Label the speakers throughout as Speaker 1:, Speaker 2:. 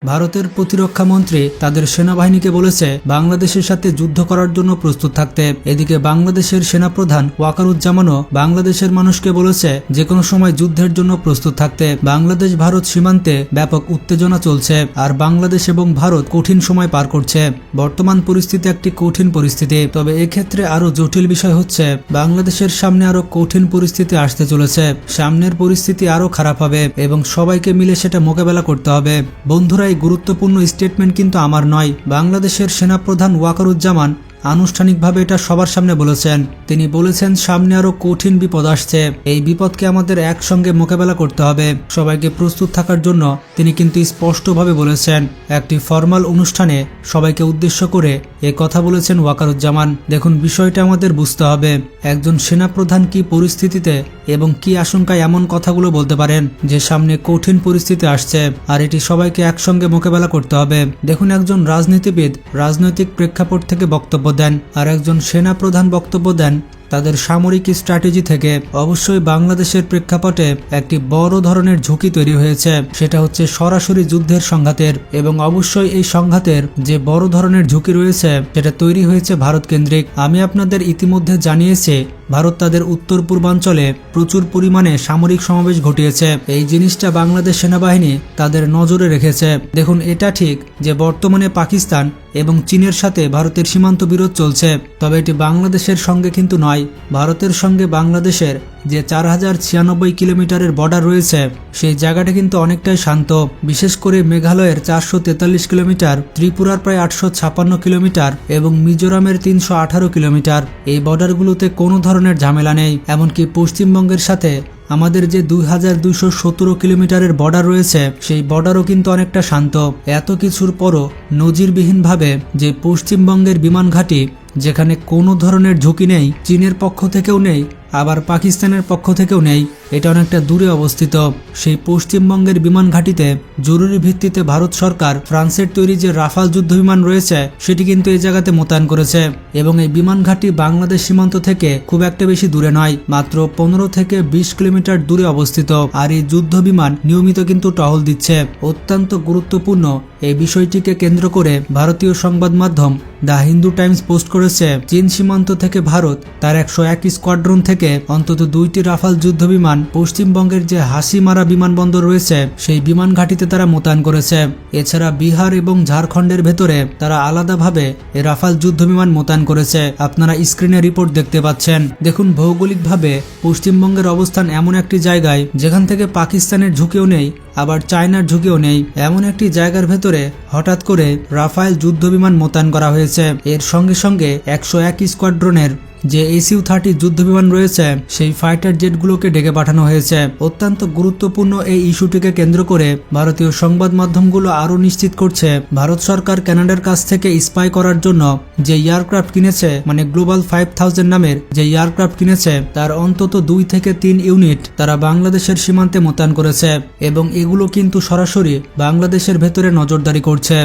Speaker 1: ভারতের প্রতিরক্ষা মন্ত্রী তাদের সেনাবাহিনীকে বলেছে বাংলাদেশের সাথে যুদ্ধ করার জন্য প্রস্তুত থাকতে। এদিকে বাংলাদেশের সেনাপ্রধান ওয়াকারুজ্জামানও বাংলাদেশের মানুষকে বলেছে যে কোনো সময় যুদ্ধের জন্য প্রস্তুত থাকতে। বাংলাদেশ ভারত সীমান্তে ব্যাপক উত্তেজনা চলছে, আর বাংলাদেশ এবং ভারত কঠিন সময় পার করছে। বর্তমান পরিস্থিতি একটি কঠিন পরিস্থিতি, তবে এক্ষেত্রে আরো জটিল বিষয় হচ্ছে বাংলাদেশের সামনে আরো কঠিন পরিস্থিতি আসতে চলেছে। সামনের পরিস্থিতি আরো খারাপ হবে এবং সবাইকে মিলে সেটা মোকাবেলা করতে হবে। বন্ধুরা, এই গুরুত্বপূর্ণ স্টেটমেন্ট কিন্তু আমার নয়, বাংলাদেশের সেনাপ্রধান ওয়াকারুজ্জামান আনুষ্ঠানিকভাবে এটা সবার সামনে বলেছেন। তিনি বলেছেন সামনে আরো কঠিন বিপদ আসছে, এই বিপদকে আমাদের একসঙ্গে মোকাবেলা করতে হবে, সবাইকে প্রস্তুত থাকার জন্য তিনি কিন্তু স্পষ্টভাবে বলেছেন। একটি ফরমাল অনুষ্ঠানে সবাইকে উদ্দেশ্য করে এ কথা বলেছেন ওয়াকারুজ্জামান। দেখুন, বিষয়টা আমাদের বুঝতে হবে, একজন সেনাপ্রধান কি পরিস্থিতিতে এবং কি আশঙ্কায় এমন কথাগুলো বলতে পারেন যে সামনে কঠিন পরিস্থিতি আসছে, আর এটি সবাইকে একসঙ্গে মোকাবেলা করতে হবে। দেখুন, একজন রাজনীতিবিদ রাজনৈতিক প্রেক্ষাপট থেকে বক্তব্য দেন, আর একজন সেনাপ্রধান বক্তব্য দেন তাদের সামরিক স্ট্র্যাটেজি থেকে। অবশ্যই বাংলাদেশের প্রেক্ষাপটে একটি বড় ধরনের ঝুঁকি তৈরি হয়েছে, সেটা হচ্ছে সরাসরি যুদ্ধের সংঘাতের, এবং অবশ্যই এই সংঘাতের যে বড় ধরনের ঝুঁকি রয়েছে সেটা তৈরি হয়েছে ভারত কেন্দ্রিক। আমি আপনাদের ইতিমধ্যে জানিয়েছি ভারত তাদের উত্তর পূর্বাঞ্চলে প্রচুর পরিমাণে সামরিক সমাবেশ ঘটিয়েছে। এই জিনিসটা বাংলাদেশ সেনাবাহিনী তাদের নজরে রেখেছে। দেখুন, এটা ঠিক যে বর্তমানে পাকিস্তান এবং চীনের সাথে ভারতের সীমান্ত বিরোধ চলছে, তবে এটি বাংলাদেশের সঙ্গে কিন্তু নয়। ভারতের সঙ্গে বাংলাদেশের যে 4096 কিলোমিটারের বর্ডার রয়েছে সেই জায়গাটা কিন্তু অনেকটাই শান্ত। বিশেষ করে মেঘালয়ের 443 কিলোমিটার, ত্রিপুরার প্রায় 856 কিলোমিটার এবং মিজোরামের 318 কিলোমিটার, এই বর্ডারগুলোতে কোনো ধরনের ঝামেলা নেই। এমনকি পশ্চিমবঙ্গের সাথে আমাদের যে 2217 কিলোমিটারের বর্ডার রয়েছে সেই বর্ডারও কিন্তু অনেকটা শান্ত। এত কিছুর পরও নজিরবিহীনভাবে যে পশ্চিমবঙ্গের বিমান ঘাঁটি, যেখানে কোনো ধরনের ঝুঁকি নেই, চীনের পক্ষ থেকেও নেই আবার পাকিস্তানের পক্ষ থেকেও নেই, এটা অনেকটা দূরে অবস্থিত, সেই পশ্চিমবঙ্গের বিমান ঘাঁটিতে জরুরি ভিত্তিতে ভারত সরকার ফ্রান্সের তৈরি যে রাফাল যুদ্ধ বিমান রয়েছে সেটি কিন্তু এই জায়গাতে মোতায়েন করেছে। এবং এই বিমান ঘাঁটি বাংলাদেশ সীমান্ত থেকে খুব একটা বেশি দূরে নয়, মাত্র 15 থেকে 20 কিলোমিটার দূরে অবস্থিত। আর এই যুদ্ধ বিমান নিয়মিত কিন্তু টহল দিচ্ছে। অত্যন্ত গুরুত্বপূর্ণ এই বিষয়টিকে কেন্দ্র করে ভারতীয় সংবাদ মাধ্যম দ্য হিন্দু টাইমস পোস্ট করেছে, চীন সীমান্ত থেকে ভারত তার 101 স্কোয়াড্রন থেকে অন্তত 2টি রাফাল যুদ্ধ বিমান পশ্চিমবঙ্গের যে হাসিমারা বিমানবন্দর রয়েছে সেই বিমান ঘাঁটিতে তারা মোতায়েন করেছে। এছাড়া বিহার এবং ঝাড়খণ্ডের ভেতরে তারা আলাদাভাবে এই রাফাল যুদ্ধ বিমান মোতায়েন করেছে। আপনারা স্ক্রিনে রিপোর্ট দেখতে পাচ্ছেন। দেখুন, ভৌগোলিকভাবে পশ্চিমবঙ্গের অবস্থান এমন একটি জায়গায় যেখান থেকে পাকিস্তানের ঝুঁকিও নেই আবার চায়নার ঝুঁকিও নেই, এমন একটি জায়গার ভেতরে হঠাৎ করে রাফাল যুদ্ধ বিমান মোতায়েন করা হয়েছে। এর সঙ্গে সঙ্গে 101 স্কোয়াড্রনের যে SU-30 যুদ্ধ বিমান রয়েছে সেই ফাইটার জেটগুলোকে ডেকে পাঠানো হয়েছে। অত্যন্ত গুরুত্বপূর্ণ এই ইস্যুটিকে কেন্দ্র করে ভারতীয় সংবাদ মাধ্যমগুলো আরও নিশ্চিত করছে ভারত সরকার কানাডার কাছ থেকে স্পাই করার জন্য যে এয়ারক্রাফট কিনেছে, মানে গ্লোবাল 5000 নামের যে এয়ারক্রাফট কিনেছে তার অন্তত 2 থেকে 3 ইউনিট তারা বাংলাদেশের সীমান্তে মোতায়েন করেছে, এবং এগুলো কিন্তু সরাসরি বাংলাদেশের ভেতরে নজরদারি করছে।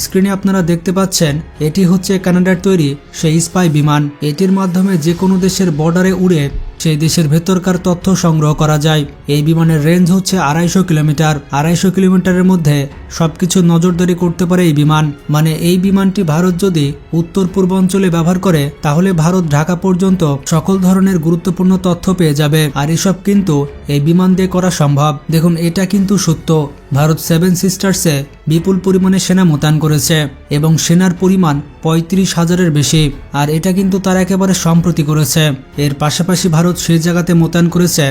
Speaker 1: স্ক্রিনে আপনারা দেখতে পাচ্ছেন এটি হচ্ছে কানাডার তৈরি সেই স্পাই বিমান। এটির মাধ্যমে যে কোনো দেশের বর্ডারে উড়ে সেই দেশের ভেতরকার তথ্য সংগ্রহ করা যায়। এই বিমানের রেঞ্জ হচ্ছে 250 কিলোমিটার। 250 কিলোমিটারের মধ্যে সবকিছু নজরদারি করতে পারে এই বিমান। মানে এই বিমানটি ভারত যদি উত্তর পূর্বাঞ্চলে ব্যবহার করে তাহলে ভারত ঢাকা পর্যন্ত সকল ধরনের গুরুত্বপূর্ণ তথ্য পেয়ে যাবে, আর এসব কিন্তু এই বিমান দিয়ে করা সম্ভব। দেখুন, এটা কিন্তু সত্য, ভারত 7 সিস্টার্সে বিপুল পরিমাণে সেনা মোতায়েন করেছে এবং সেনার পরিমাণ 35,000-এর বেশি, আর এটা কিন্তু তারা একেবারে সম্প্রতি করেছে। এর পাশাপাশি ভারত সেই জায়গাতে মোতায়েন করেছে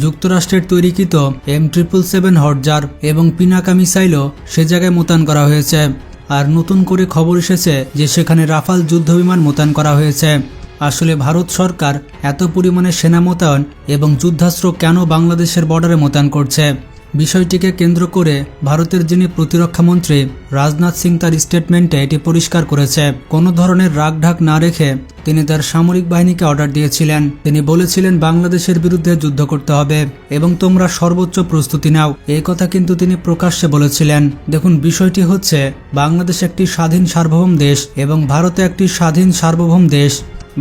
Speaker 1: যুক্তরাষ্ট্রের তৈরিকৃত M777 হটজার এবং পিনাকা মিসাইলও সে জায়গায় মোতায়েন করা হয়েছে। আর নতুন করে খবর এসেছে যে সেখানে রাফাল যুদ্ধবিমান মোতায়েন করা হয়েছে। আসলে ভারত সরকার এত পরিমাণে সেনা মোতায়েন এবং যুদ্ধাস্ত্র কেন বাংলাদেশের বর্ডারে মোতায়েন করছে, বিষয়টিকে কেন্দ্র করে ভারতের যিনি প্রতিরক্ষা মন্ত্রী রাজনাথ সিং তার স্টেটমেন্টে এটি পরিষ্কার করেছে। কোনো ধরনের রাগঢাক না রেখে তিনি তার সামরিক বাহিনীকে অর্ডার দিয়েছিলেন। তিনি বলেছিলেন বাংলাদেশের বিরুদ্ধে যুদ্ধ করতে হবে এবং তোমরা সর্বোচ্চ প্রস্তুতি নাও, এই কথা কিন্তু তিনি প্রকাশ্যে বলেছিলেন। দেখুন, বিষয়টি হচ্ছে বাংলাদেশ একটি স্বাধীন সার্বভৌম দেশ এবং ভারতে একটি স্বাধীন সার্বভৌম দেশ।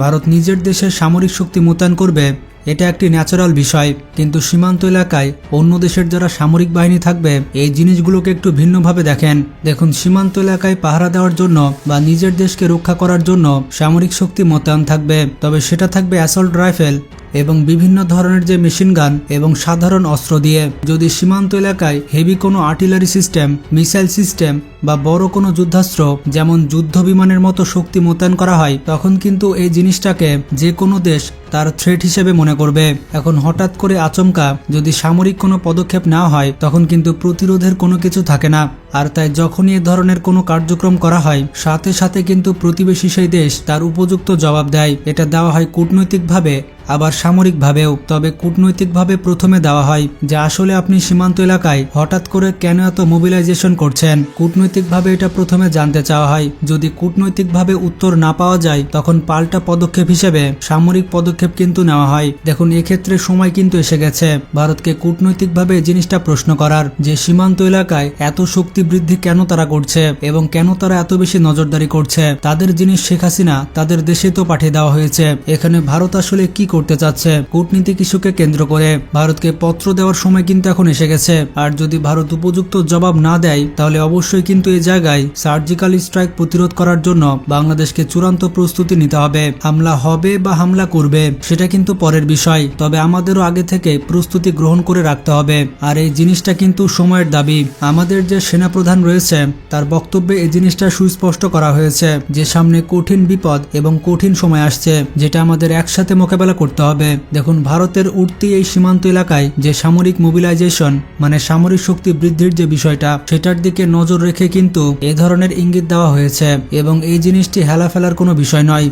Speaker 1: ভারত নিজের দেশের সামরিক শক্তি মোতায়েন করবে এটা একটি ন্যাচারাল বিষয়, কিন্তু সীমান্ত এলাকায় অন্য দেশের যারা সামরিক বাহিনী থাকবে এই জিনিসগুলোকে একটু ভিন্নভাবে দেখেন। দেখুন, সীমান্ত এলাকায় পাহারা দেওয়ার জন্য বা নিজের দেশকে রক্ষা করার জন্য সামরিক শক্তি মোতায়েন থাকবে, তবে সেটা থাকবে অ্যাসল্ট রাইফেল এবং বিভিন্ন ধরনের যে মেশিন গান এবং সাধারণ অস্ত্র দিয়ে। যদি সীমান্ত এলাকায় হেভি কোনো আর্টিলারি সিস্টেম, মিসাইল সিস্টেম বা বড় কোনো যুদ্ধাস্ত্র যেমন যুদ্ধ বিমানের মতো শক্তি মোতায়েন করা হয়, তখন কিন্তু এই জিনিসটাকে যে কোনো দেশ তার থ্রেট হিসেবে মনে করবে। এখন হঠাৎ করে আচমকা যদি সামরিক কোনো পদক্ষেপ নেওয়া হয় তখন কিন্তু প্রতিরোধের কোনো কিছু থাকে না। আর তাই যখনই এ ধরনের কোনো কার্যক্রম করা হয় সাথে সাথে কিন্তু প্রতিবেশী সেই দেশ তার উপযুক্ত জবাব দেয়। এটা দেওয়া হয় কূটনৈতিকভাবে আবার সামরিকভাবেও। তবে কূটনৈতিকভাবে প্রথমে দেওয়া হয় যে আসলে আপনি সীমান্ত এলাকায় হঠাৎ করে কেন এত মোবিলাইজেশন করছেন। কূটনৈতিকভাবে এটা প্রথমে জানতে চাওয়া হয়। যদি কূটনৈতিকভাবে উত্তর না পাওয়া যায় তখন পাল্টা পদক্ষেপ হিসেবে সামরিক পদক্ষেপ কিন্তু নেওয়া হয়। দেখুন, এক্ষেত্রে সময় কিন্তু এসে গেছে ভারতকে কূটনৈতিকভাবে জিনিসটা প্রশ্ন করার যে সীমান্ত এলাকায় এত শক্তি বৃদ্ধি কেন তারা করছে এবং কেন তারা এত বেশি নজরদারি করছে। তাদের জিনিস শেখ হাসিনা তাদের দেশে তো পাঠিয়ে দেওয়া হয়েছে, এখানে ভারত আসলে কি করতে চাচ্ছে। কূটনীতিক ইস্যুকে কেন্দ্র করে ভারতকে পত্র দেওয়ার সময় কিন্তু এখন এসে গেছে। আর যদি ভারত উপযুক্ত জবাব না দেয় তাহলে অবশ্যই কিন্তু এই জায়গায় সার্জিক্যাল স্ট্রাইক প্রতিরোধ করার জন্য বাংলাদেশকে চূড়ান্ত প্রস্তুতি নিতে হবে। হামলা হবে বা হামলা করবে সেটা কিন্তু পরের বিষয়, তবে আমাদেরও আগে থেকে প্রস্তুতি গ্রহণ করে রাখতে হবে। আর এই জিনিসটা কিন্তু সময়ের দাবি। আমাদের যে সেনাপ্রধান রয়েছে তার বক্তব্যে এই জিনিসটা সুস্পষ্ট করা হয়েছে যে সামনে কঠিন বিপদ এবং কঠিন সময় আসছে, যেটা আমাদের একসাথে মোকাবেলা করতে হবে। দেখুন, ভারতের উঠতি এই সীমান্ত এলাকায় যে সামরিক মোবিলাইজেশন মানে সামরিক শক্তি বৃদ্ধির যে বিষয়টা সেটার দিকে নজর রেখে কিন্তু এ ধরনের ইঙ্গিত দেওয়া হয়েছে এবং এই জিনিসটি হেলা ফেলার কোনো বিষয় নয়।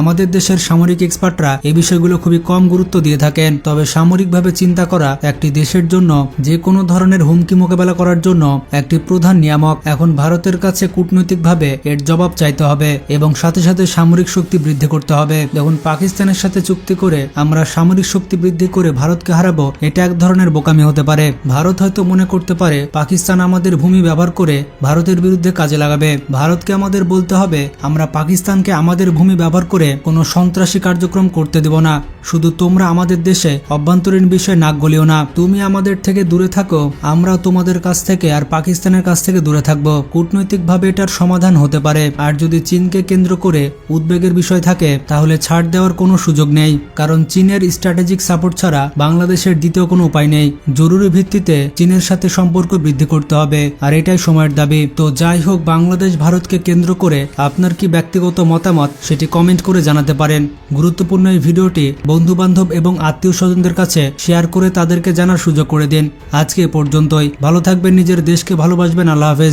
Speaker 1: আমাদের দেশের সামরিক এক্সপার্টরা এই বিষয়গুলো খুবই কম গুরুত্ব দিয়ে থাকেন। তবে সামরিকভাবে চিন্তা করা একটি দেশের জন্য যে কোনো ধরনের হুমকি মোকাবেলা করার জন্য একটি প্রধান নিয়ামক। এখন ভারতের কাছে কূটনৈতিকভাবে এর জবাব চাইতে হবে এবং সাথে সাথে সামরিক শক্তি বৃদ্ধি করতে হবে। দেখুন, পাকিস্তানের সাথে চুক্তি করে আমরা সামরিক শক্তি বৃদ্ধি করে ভারতকে হারাবো, এটা এক ধরনের বোকামি হতে পারে। ভারত হয়তো মনে করতে পারে পাকিস্তান আমাদের ভূমি ব্যবহার করে ভারতের বিরুদ্ধে কাজে লাগাবে। ভারতকে আমাদের বলতে হবে আমরা পাকিস্তানকে আমাদের ভূমি ব্যবহার করে কোনো সন্ত্রাসী কার্যক্রম করতে দেব না। শুধু তোমরা আমাদের দেশে অভ্যন্তরীণ বিষয়ে নাক গলিও না। তুমি আমাদের থেকে দূরে থাকো, আমরাও তোমাদের কাছ থেকে আর পাকিস্তানের কাছ থেকে দূরে থাকবো। কূটনৈতিকভাবে এটার সমাধান হতে পারে। আর যদি চীনকে কেন্দ্র করে উদ্বেগের বিষয় থাকে তাহলে ছাড় দেওয়ার কোনো সুযোগ নেই, কারণ চীনের স্ট্র্যাটেজিক সাপোর্ট ছাড়া বাংলাদেশের দ্বিতীয় কোনো উপায় নেই। জরুরি ভিত্তিতে চীনের সাথে সম্পর্ক বৃদ্ধি করতে হবে, আর এটাই সময়ের দাবি। তো যাই হোক, বাংলাদেশ ভারতকে কেন্দ্র করে আপনার কি ব্যক্তিগত মতামত সেটি কমেন্ট করে জানাতে পারেন। গুরুত্বপূর্ণ এই ভিডিওটি বন্ধু বান্ধব এবং আত্মীয় স্বজনদের কাছে শেয়ার করে তাদেরকে জানার সুযোগ করে দিন। আজকে এ পর্যন্তই। ভালো থাকবেন, নিজের দেশকে ভালোবাসবেন। আল্লাহ হাফেজ।